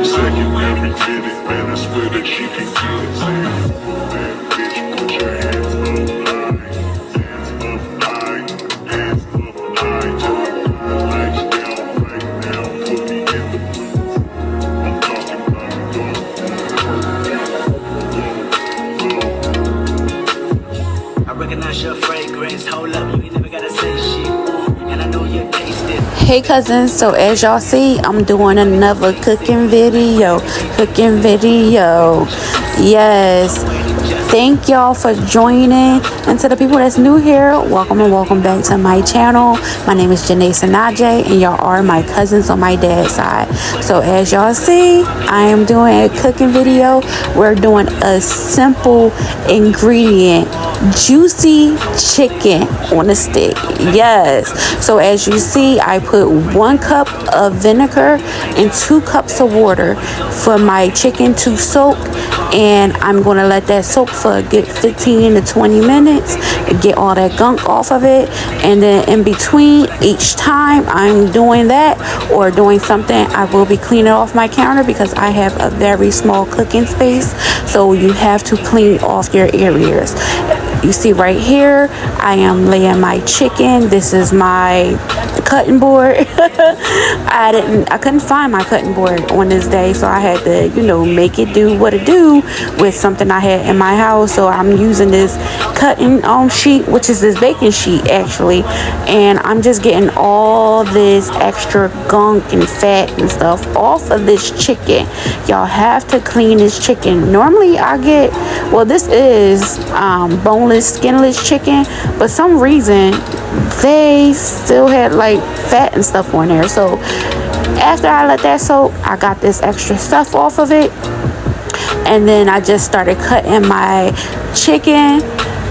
second, every minute, man, I swear that she can get it. Bad bitch, put your hands up high, hands up high, till the lights down right now, put me in the blue. I'm talking about I recognize your fragrance. Hold up, you ain't never gotta say shit. And I know you taste it. Hey cousins, so as y'all see, I'm doing another cooking video. Yes, thank y'all for joining. And to the people that's new here, welcome and welcome back to my channel. My name is Senoja, and y'all are my cousins on my dad's side. So as y'all see, I am doing a cooking video. We're doing a simple ingredient, juicy chicken on a stick. Yes, so as you see, I put 1 cup of vinegar and 2 cups of water for my chicken to soak, and I'm going to let that soak for a good 15 to 20 minutes, get all that gunk off of it. And then in between each time I'm doing that or doing something, I will be cleaning off my counter because I have a very small cooking space, so you have to clean off your areas. You see right here, I am laying my chicken. This is my cutting board. I couldn't find my cutting board on this day, so I had to, make it do what it do with something I had in my house. So I'm using this cutting sheet, which is this baking sheet actually, and I'm just getting all this extra gunk and fat and stuff off of this chicken. Y'all have to clean this chicken. Normally I get, this is boneless, skinless chicken, but some reason they still had like fat and stuff on there. So after I let that soak, I got this extra stuff off of it, and then I just started cutting my chicken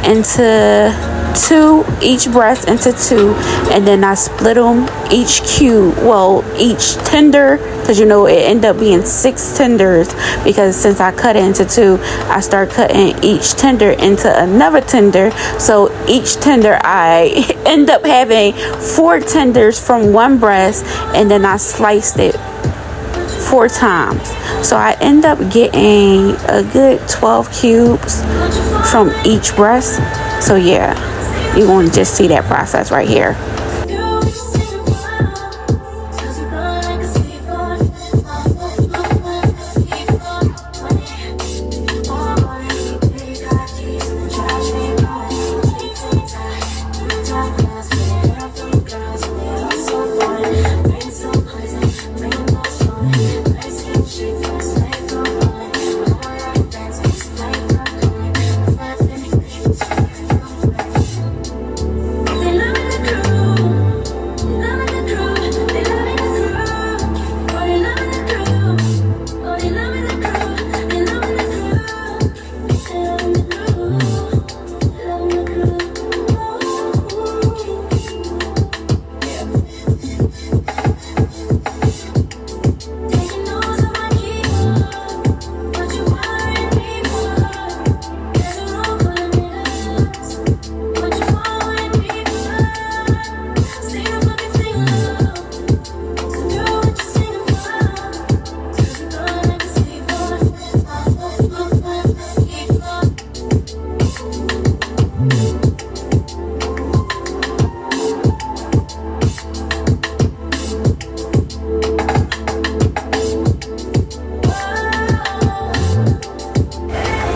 into each breast into 2, and then I split them each each tender, because it ended up being 6 tenders, because since I cut it into 2, I start cutting each tender into another tender. So each tender, I end up having 4 tenders from 1 breast, and then I sliced it 4 times. So I end up getting a good 12 cubes from each breast. So yeah, you're going to just see that process right here.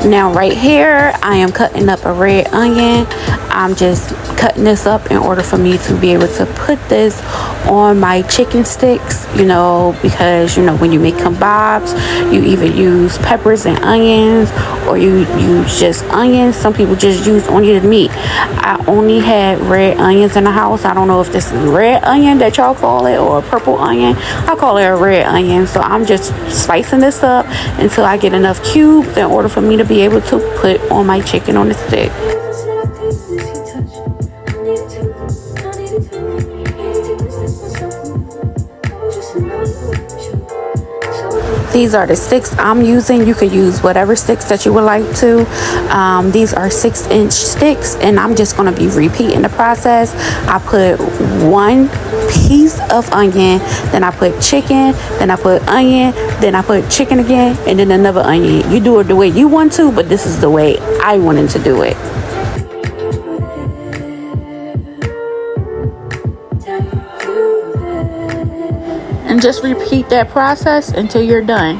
Now right here, I am cutting up a red onion. I'm just cutting this up in order for me to be able to put this on my chicken sticks, because when you make kebabs, you either use peppers and onions, or you use just onions. Some people just use onion meat. I only had red onions in the house. I don't know if this is red onion that y'all call it or purple onion. I call it a red onion. So I'm just slicing this up until I get enough cubes in order for me to be able to put on my chicken on the stick. These are the sticks I'm using. You could use whatever sticks that you would like to. These are 6-inch sticks, and I'm just going to be repeating the process. I put 1 piece of onion, then I put chicken, then I put onion, then I put chicken again, and then another onion. You do it the way you want to, but this is the way I wanted to do it. And just repeat that process until you're done.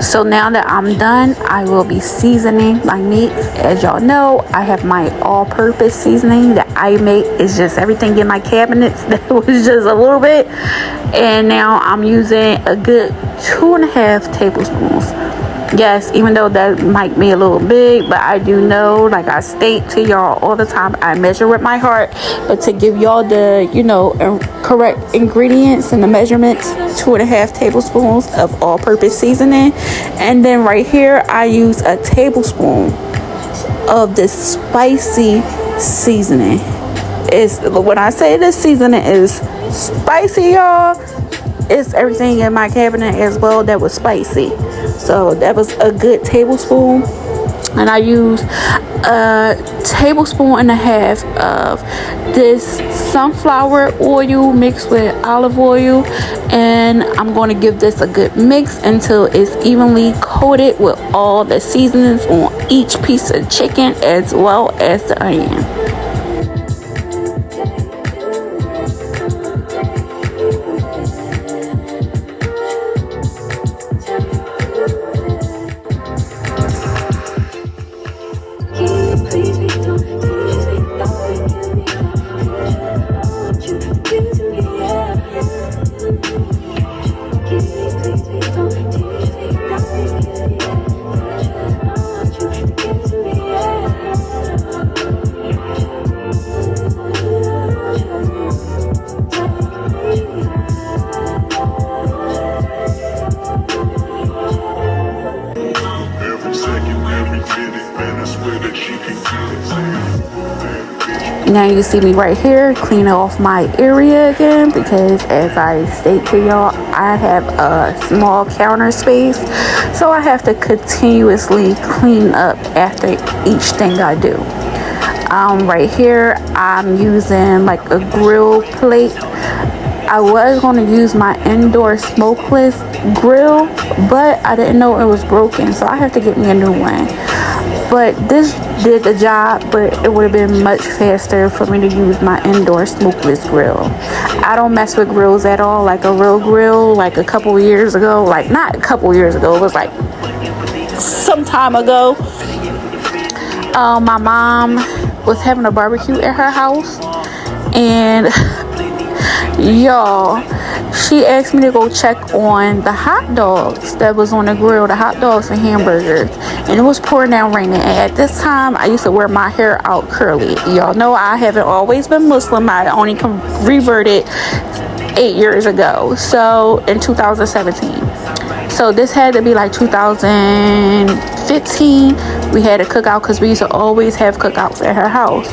So now that I'm done, I will be seasoning my meats. As y'all know, I have my all-purpose seasoning that I make. It's just everything in my cabinets that was just a little bit. And now I'm using a good 2.5 tablespoons. Yes, even though that might be a little big, but I do know, like I state to y'all all the time, I measure with my heart. But to give y'all the, correct ingredients and the measurements, 2.5 tablespoons of all-purpose seasoning. And then right here, I use a tablespoon of the spicy seasoning. When I say this seasoning is spicy, y'all, it's everything in my cabinet as well that was spicy. So that was a good tablespoon. And I use a tablespoon and a half of this sunflower oil mixed with olive oil. And I'm going to give this a good mix until it's evenly coated with all the seasonings on each piece of chicken as well as the onion. Now you see me right here cleaning off my area again, because as I state to y'all, I have a small counter space, so I have to continuously clean up after each thing I do. Right here I'm using like a grill plate. I was going to use my indoor smokeless grill, but I didn't know it was broken, so I have to get me a new one. But this did the job, but it would have been much faster for me to use my indoor smokeless grill. I don't mess with grills at all. Like a real grill, like a couple years ago, like not a couple years ago, it was like some time ago. My mom was having a barbecue at her house, and y'all, she asked me to go check on the hot dogs that was on the grill, the hot dogs and hamburgers, and it was pouring down raining. And at this time, I used to wear my hair out curly. Y'all know I haven't always been Muslim. I only reverted 8 years ago, so in 2017. So this had to be like 2015. We had a cookout because we used to always have cookouts at her house.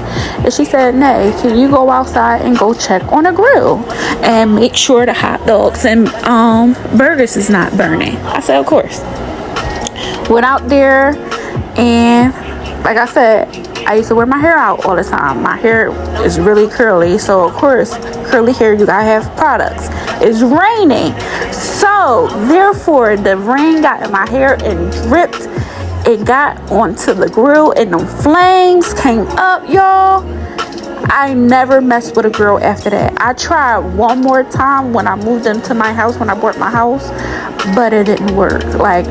And she said, "Nay, can you go outside and go check on the grill and make sure the hot dogs and burgers is not burning?" I said, "Of course." Went out there, and like I said, I used to wear my hair out all the time. My hair is really curly, so of course, curly hair, you gotta have products. It's raining, so therefore the rain got in my hair and dripped. It got onto the grill, and them flames came up, y'all. I never messed with a grill after that. I tried one more time when I moved into my house, when I bought my house, but it didn't work. Like,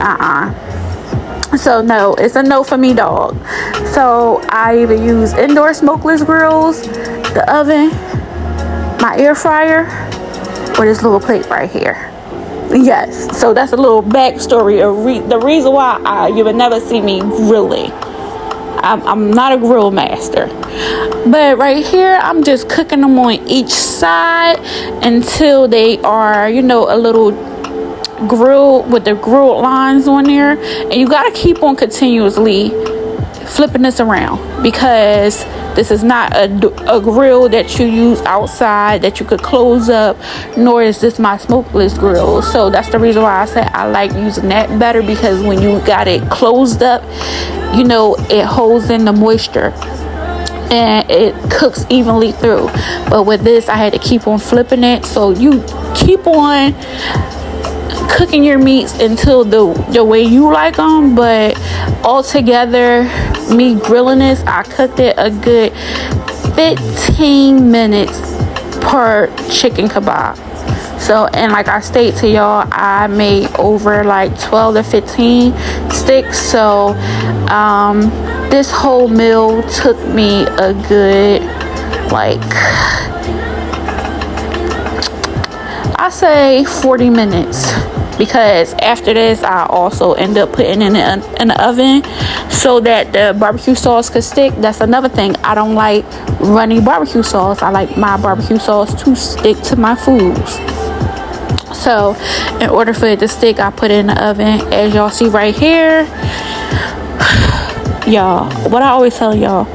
So no, it's a no for me, dog. So I either use indoor smokeless grills, the oven, my air fryer, or this little plate right here. Yes, so that's a little backstory of the reason why you would never see me grilling. I'm not a grill master. But right here, I'm just cooking them on each side until they are, you know, a little grill with the grilled lines on there. And you got to keep on continuously flipping this around, because this is not a grill that you use outside that you could close up, nor is this my smokeless grill. So that's the reason why I said I like using that better, because when you got it closed up, you know, it holds in the moisture and it cooks evenly through. But with this, I had to keep on flipping it. So you keep on cooking your meats until the way you like them. But altogether, me grilling this, I cooked it a good 15 minutes per chicken kebab. So, and like I stated to y'all, I made over like 12 to 15 sticks. So this whole meal took me a good, like, I say 40 minutes, because after this I also end up putting in the oven so that the barbecue sauce could stick. That's another thing, I don't like runny barbecue sauce. I like my barbecue sauce to stick to my foods. So in order for it to stick, I put it in the oven, as y'all see right here. Y'all, what I always tell y'all,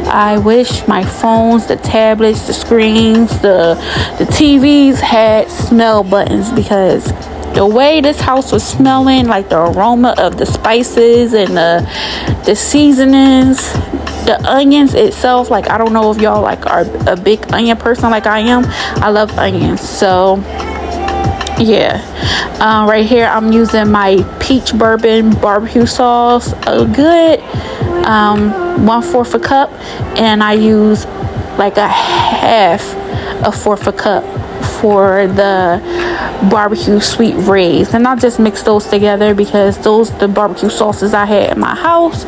I wish my phones, the tablets, the screens, the TVs had smell buttons, because the way this house was smelling, like the aroma of the spices and the seasonings, the onions itself, like, I don't know if y'all like are a big onion person like I am. I love onions. So yeah, right here I'm using my peach bourbon barbecue sauce, a good 1/4 a cup, and I use like a half a fourth a cup for the barbecue sweet rays, and I'll just mix those together because those the barbecue sauces I had in my house.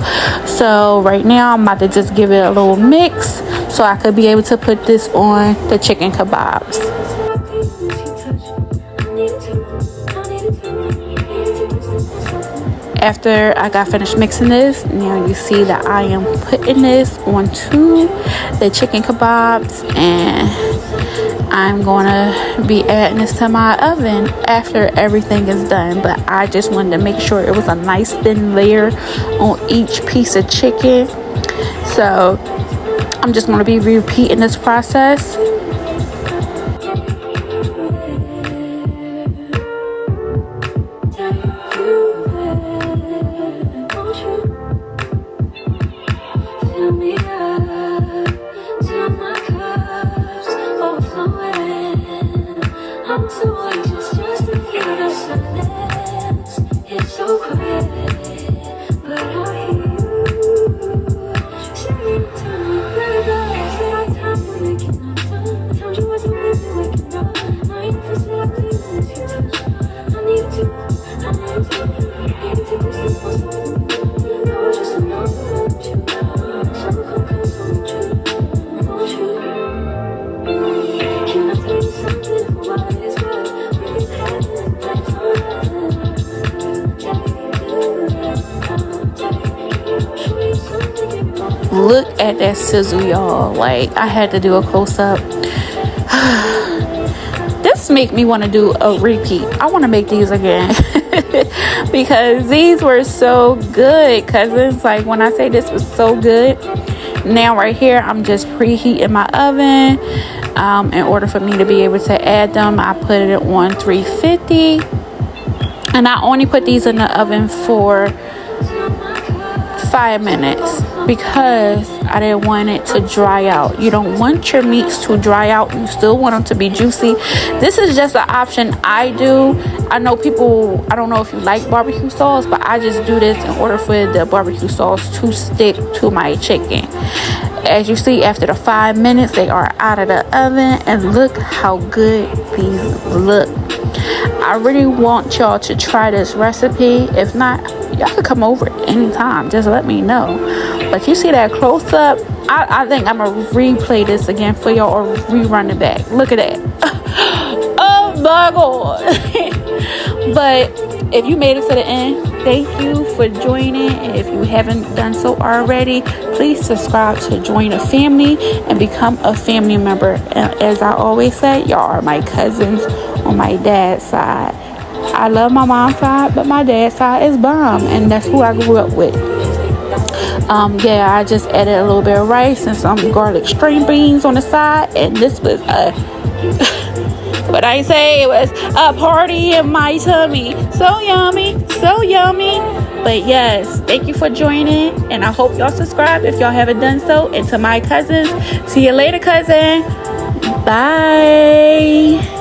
So right now I'm about to just give it a little mix so I could be able to put this on the chicken kebabs. After I got finished mixing this, now you see that I am putting this onto the chicken kebabs, and I'm gonna be adding this to my oven after everything is done. But I just wanted to make sure it was a nice thin layer on each piece of chicken. So I'm just gonna be repeating this process. Look at that sizzle, y'all. Like, I had to do a close-up. This make me want to do a repeat. I want to make these again because these were so good, cousins. Like, when I say this was so good, now right here I'm just preheating my oven. In order for me to be able to add them, I put it on 350, and I only put these in the oven for 5 minutes because I didn't want it to dry out. You don't want your meats to dry out. You still want them to be juicy. This is just an option I do. I know people, I don't know if you like barbecue sauce, but I just do this in order for the barbecue sauce to stick to my chicken. As you see, after the 5 minutes, they are out of the oven, and look how good these look. I really want y'all to try this recipe. If not, y'all could come over anytime. Just let me know. But you see that close up? I think I'm gonna replay this again for y'all, or rerun it back. Look at that. Oh my god. But if you made it to the end, thank you for joining. And if you haven't done so already, please subscribe to join a family and become a family member. And as I always say, y'all are my cousins on my dad's side. I love my mom's side, but my dad's side is bomb, and that's who I grew up with. Yeah, I just added a little bit of rice and some garlic string beans on the side, and this was what I say, it was a party in my tummy. So yummy, so yummy. But yes, thank you for joining, and I hope y'all subscribe if y'all haven't done so. And to my cousins, see you later, cousin. Bye.